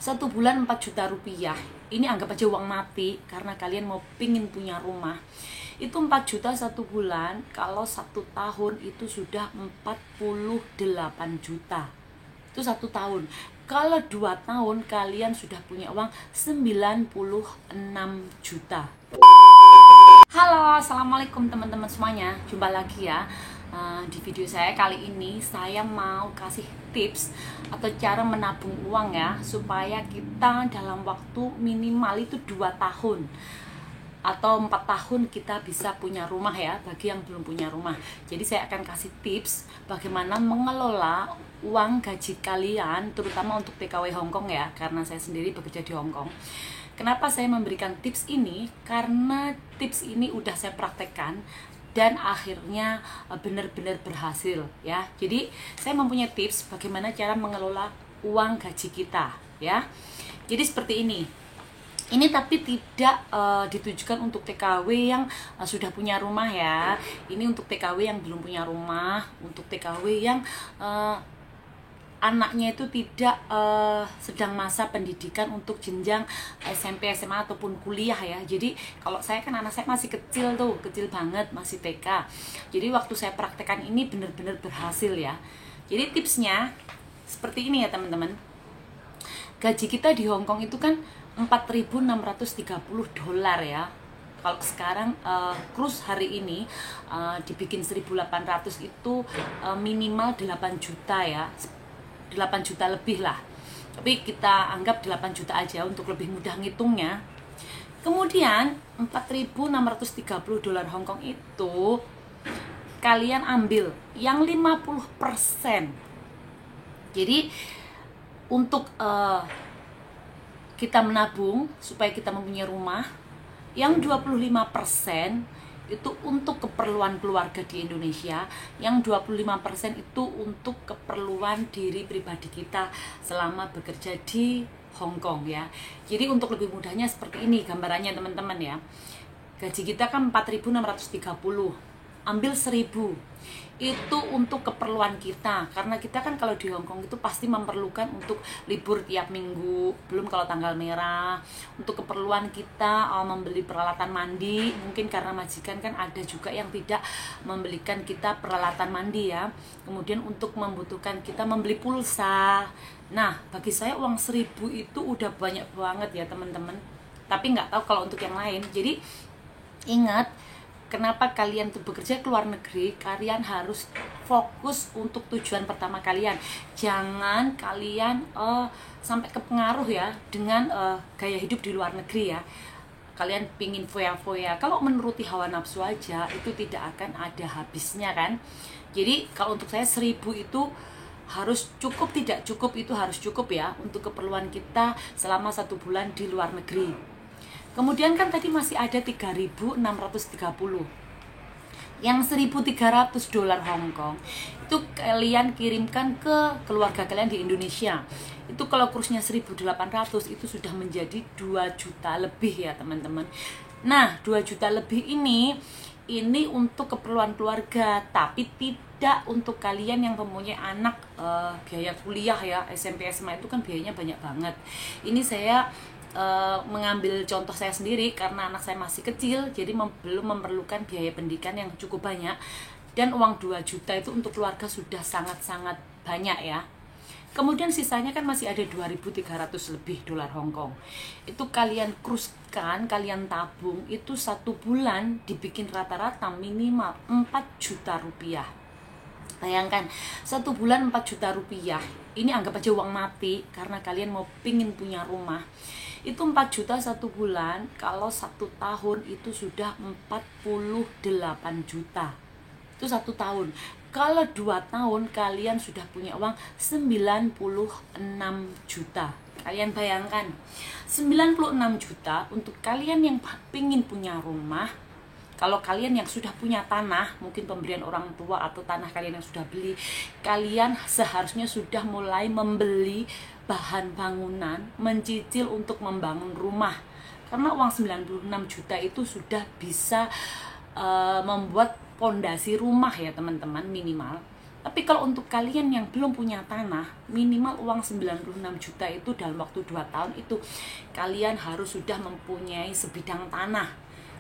1 bulan 4 juta rupiah. Ini anggap aja uang mati karena kalian mau pingin punya rumah. Itu 4 juta 1 bulan, kalau 1 tahun itu sudah 48 juta. Itu 1 tahun. Kalau 2 tahun kalian sudah punya uang 96 juta. Halo, assalamualaikum teman-teman semuanya. Jumpa lagi ya. Di video saya kali ini saya mau kasih tips atau cara menabung uang ya, supaya kita dalam waktu minimal itu 2 tahun atau 4 tahun kita bisa punya rumah ya, bagi yang belum punya rumah. Jadi saya akan kasih tips bagaimana mengelola uang gaji kalian, terutama untuk TKW Hongkong ya, karena saya sendiri bekerja di Hongkong. Kenapa saya memberikan tips ini? Karena tips ini udah saya praktekkan dan akhirnya benar-benar berhasil ya. Jadi saya mempunyai tips bagaimana cara mengelola uang gaji kita ya. Jadi seperti ini. Ini tapi tidak ditujukan untuk TKW yang sudah punya rumah ya. Ini untuk TKW yang belum punya rumah, untuk TKW yang anaknya itu tidak sedang masa pendidikan untuk jenjang SMP, SMA ataupun kuliah ya. Jadi kalau saya kan anak saya masih kecil tuh, kecil banget, masih TK. Jadi waktu saya praktekkan ini benar-benar berhasil ya. Jadi tipsnya seperti ini ya teman-teman. Gaji kita di Hongkong itu kan 4.630 dolar ya. Kalau sekarang kurs hari ini dibikin 1.800 itu minimal 8 juta ya. 8 juta lebih lah, tapi kita anggap 8 juta aja untuk lebih mudah ngitungnya. Kemudian 4.630 dolar Hongkong itu kalian ambil yang 50%. Jadi untuk kita menabung supaya kita mempunyai rumah, yang 25% itu untuk keperluan keluarga di Indonesia, yang 25% itu untuk keperluan diri pribadi kita selama bekerja di Hong Kong ya. Jadi untuk lebih mudahnya seperti ini gambarannya teman-teman ya. Gaji kita kan 4.630, ambil 1.000 itu untuk keperluan kita, karena kita kan kalau di Hong Kong itu pasti memerlukan untuk libur tiap minggu, belum kalau tanggal merah, untuk keperluan kita membeli peralatan mandi, mungkin karena majikan kan ada juga yang tidak membelikan kita peralatan mandi ya. Kemudian untuk membutuhkan kita membeli pulsa. Nah bagi saya uang 1.000 itu udah banyak banget ya teman-teman, tapi nggak tahu kalau untuk yang lain. Jadi ingat, kenapa kalian tuh bekerja ke luar negeri, kalian harus fokus untuk tujuan pertama kalian. Jangan kalian sampai kepengaruh ya dengan gaya hidup di luar negeri ya. Kalian pingin foya-foya, kalau menuruti hawa nafsu aja itu tidak akan ada habisnya kan. Jadi kalau untuk saya 1.000 itu harus cukup, tidak cukup itu harus cukup ya untuk keperluan kita selama 1 bulan di luar negeri. Kemudian kan tadi masih ada 3.630, yang 1.300 dolar Hongkong itu kalian kirimkan ke keluarga kalian di Indonesia. Itu kalau kursnya 1.800 itu sudah menjadi 2 juta lebih ya teman-teman. Nah 2 juta lebih ini untuk keperluan keluarga, tapi tidak untuk kalian yang mempunyai anak biaya kuliah ya, SMP SMA itu kan biayanya banyak banget. Ini saya mengambil contoh saya sendiri karena anak saya masih kecil, jadi belum memerlukan biaya pendidikan yang cukup banyak, dan uang 2 juta itu untuk keluarga sudah sangat-sangat banyak ya. Kemudian sisanya kan masih ada 2.300 lebih dolar Hongkong. Itu kalian kruskan, kalian tabung, itu 1 bulan dibikin rata-rata minimal 4 juta rupiah. Bayangkan 1 bulan 4 juta rupiah, ini anggap aja uang mati karena kalian mau pingin punya rumah. Itu 4 juta 1 bulan, kalau 1 tahun itu sudah 48 juta. Itu 1 tahun. Kalau 2 tahun kalian sudah punya uang 96 juta. Kalian bayangkan 96 juta untuk kalian yang pingin punya rumah. Kalau kalian yang sudah punya tanah, mungkin pemberian orang tua atau tanah kalian yang sudah beli, kalian seharusnya sudah mulai membeli bahan bangunan, mencicil untuk membangun rumah. Karena uang 96 juta itu sudah bisa membuat pondasi rumah ya teman-teman, minimal. Tapi kalau untuk kalian yang belum punya tanah, minimal uang 96 juta itu dalam waktu 2 tahun itu kalian harus sudah mempunyai sebidang tanah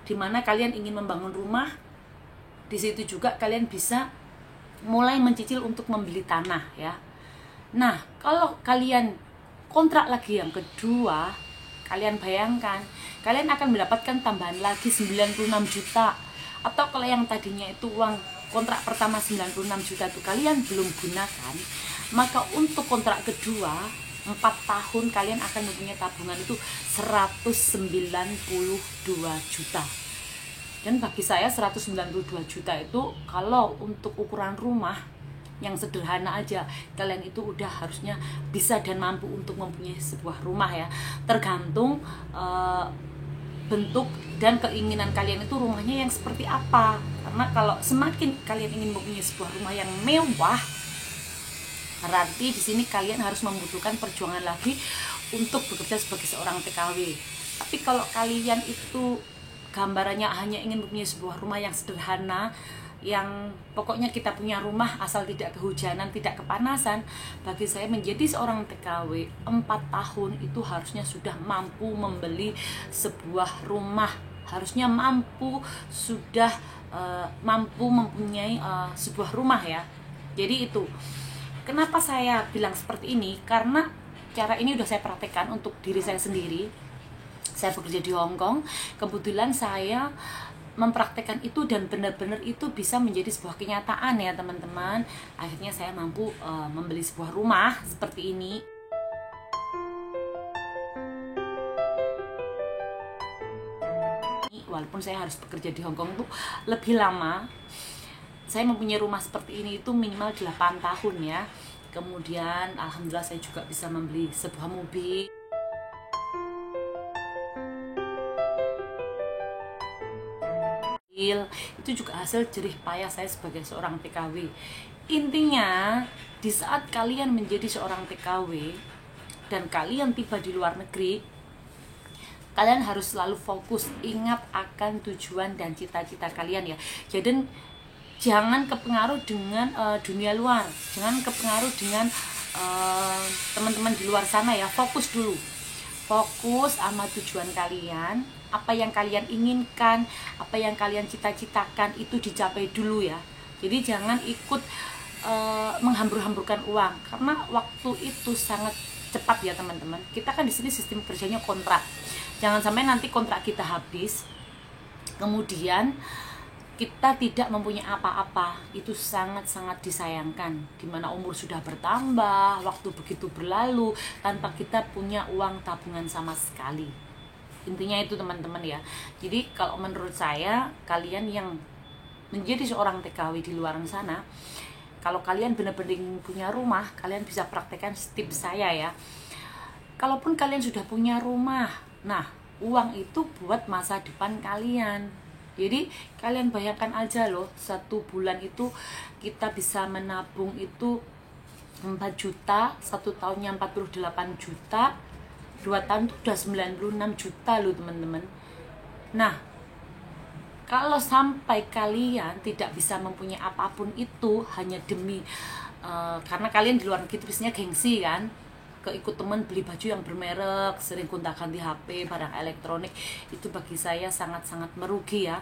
di mana kalian ingin membangun rumah. Di situ juga kalian bisa mulai mencicil untuk membeli tanah ya. Nah, kalau kalian kontrak lagi yang kedua, kalian bayangkan kalian akan mendapatkan tambahan lagi 96 juta. Atau kalau yang tadinya itu uang kontrak pertama 96 juta itu kalian belum gunakan, maka untuk kontrak kedua 4 tahun kalian akan mempunyai tabungan itu 192 juta. Dan bagi saya 192 juta itu kalau untuk ukuran rumah yang sederhana aja, kalian itu udah harusnya bisa dan mampu untuk mempunyai sebuah rumah ya. Tergantung bentuk dan keinginan kalian itu rumahnya yang seperti apa. Karena kalau semakin kalian ingin mempunyai sebuah rumah yang mewah, berarti di sini kalian harus membutuhkan perjuangan lagi untuk bekerja sebagai seorang TKW. Tapi kalau kalian itu gambarannya hanya ingin mempunyai sebuah rumah yang sederhana, yang pokoknya kita punya rumah asal tidak kehujanan, tidak kepanasan, bagi saya menjadi seorang TKW 4 tahun itu harusnya sudah mampu membeli sebuah rumah, harusnya sudah mampu mempunyai sebuah rumah ya. Jadi itu kenapa saya bilang seperti ini, karena cara ini udah saya praktekkan untuk diri saya sendiri. Saya bekerja di Hong Kong, kebetulan saya mempraktekkan itu dan benar-benar itu bisa menjadi sebuah kenyataan ya teman-teman. Akhirnya saya mampu membeli sebuah rumah seperti ini. Walaupun saya harus bekerja di Hong Kong itu lebih lama, saya mempunyai rumah seperti ini itu minimal 8 tahun ya. Kemudian alhamdulillah saya juga bisa membeli sebuah mobil. Itu juga hasil jerih payah saya sebagai seorang TKW. Intinya di saat kalian menjadi seorang TKW dan kalian tiba di luar negeri, kalian harus selalu fokus, ingat akan tujuan dan cita-cita kalian ya. Jadi jangan kepengaruh dengan dunia luar, jangan kepengaruh dengan teman-teman di luar sana ya. Fokus dulu, fokus sama tujuan kalian, apa yang kalian inginkan, apa yang kalian cita-citakan itu dicapai dulu ya. Jadi jangan ikut menghambur-hamburkan uang, karena waktu itu sangat cepat ya teman-teman. Kita kan di sini sistem kerjanya kontrak. Jangan sampai nanti kontrak kita habis, kemudian kita tidak mempunyai apa-apa. Itu sangat-sangat disayangkan, dimana umur sudah bertambah, waktu begitu berlalu tanpa kita punya uang tabungan sama sekali. Intinya itu teman-teman ya. Jadi kalau menurut saya, kalian yang menjadi seorang TKW di luar sana, kalau kalian benar-benar punya rumah, kalian bisa praktekkan tips saya ya. Kalaupun kalian sudah punya rumah, nah uang itu buat masa depan kalian. Jadi kalian bayangkan aja loh, 1 bulan itu kita bisa menabung itu 4 juta, 1 tahunnya 48 juta, 2 tahun itu udah 96 juta loh teman-teman. Nah, kalau sampai kalian tidak bisa mempunyai apapun itu hanya demi karena kalian di luar negeri itu biasanya gengsi kan, keikut teman beli baju yang bermerek, sering gonta-ganti HP, barang elektronik, itu bagi saya sangat-sangat merugi ya.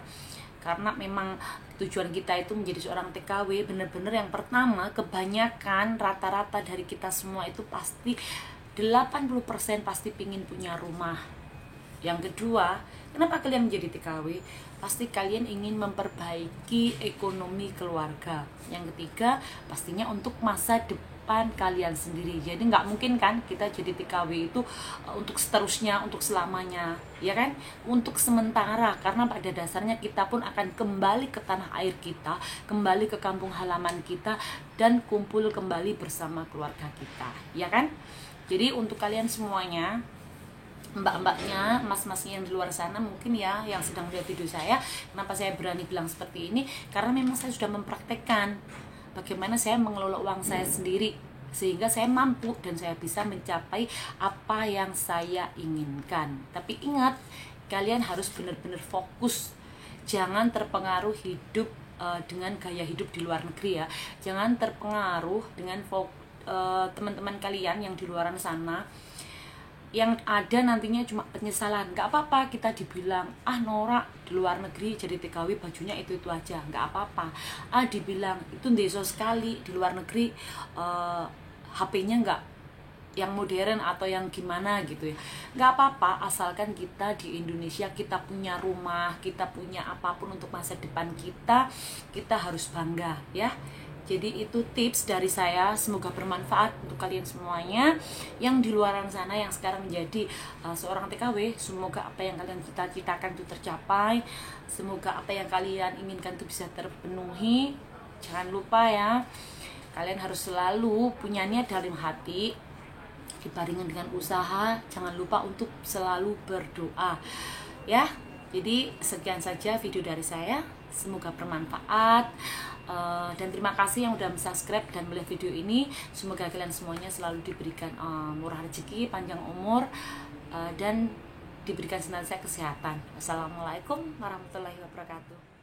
Karena memang tujuan kita itu menjadi seorang TKW, benar-benar yang pertama, kebanyakan rata-rata dari kita semua itu pasti 80% pasti pingin punya rumah. Yang kedua, kenapa kalian menjadi TKW? Pasti kalian ingin memperbaiki ekonomi keluarga. Yang ketiga, pastinya untuk masa depan kalian sendiri. Jadi nggak mungkin kan kita jadi TKW itu untuk seterusnya, untuk selamanya, ya kan? Untuk sementara, karena pada dasarnya kita pun akan kembali ke tanah air kita, kembali ke kampung halaman kita, dan kumpul kembali bersama keluarga kita, ya kan? Jadi untuk kalian semuanya, mbak-mbaknya, mas-masnya yang di luar sana mungkin ya yang sedang melihat video saya, kenapa saya berani bilang seperti ini? Karena memang saya sudah mempraktekkan bagaimana saya mengelola uang saya sendiri, sehingga saya mampu dan saya bisa mencapai apa yang saya inginkan. Tapi ingat, kalian harus benar-benar fokus, jangan terpengaruh hidup dengan gaya hidup di luar negeri ya. Jangan terpengaruh dengan teman-teman kalian yang di luar sana, yang ada nantinya cuma penyesalan. Nggak apa-apa kita dibilang, Nora di luar negeri jadi TKW bajunya itu aja, nggak apa-apa. Dibilang itu ndeso sekali di luar negeri, HP-nya nggak yang modern atau yang gimana gitu ya, nggak apa-apa, asalkan kita di Indonesia, kita punya rumah, kita punya apapun untuk masa depan kita harus bangga ya. Jadi itu tips dari saya, semoga bermanfaat untuk kalian semuanya yang di luar sana yang sekarang menjadi seorang TKW. Semoga apa yang kalian cita-citakan itu tercapai, semoga apa yang kalian inginkan itu bisa terpenuhi. Jangan lupa ya, kalian harus selalu punya niat dalam hati, dibarengan dengan usaha. Jangan lupa untuk selalu berdoa ya. Jadi sekian saja video dari saya, semoga bermanfaat, dan terima kasih yang udah subscribe dan melihat video ini. Semoga kalian semuanya selalu diberikan murah rezeki, panjang umur, dan diberikan senantiasa kesehatan. Wassalamualaikum warahmatullahi wabarakatuh.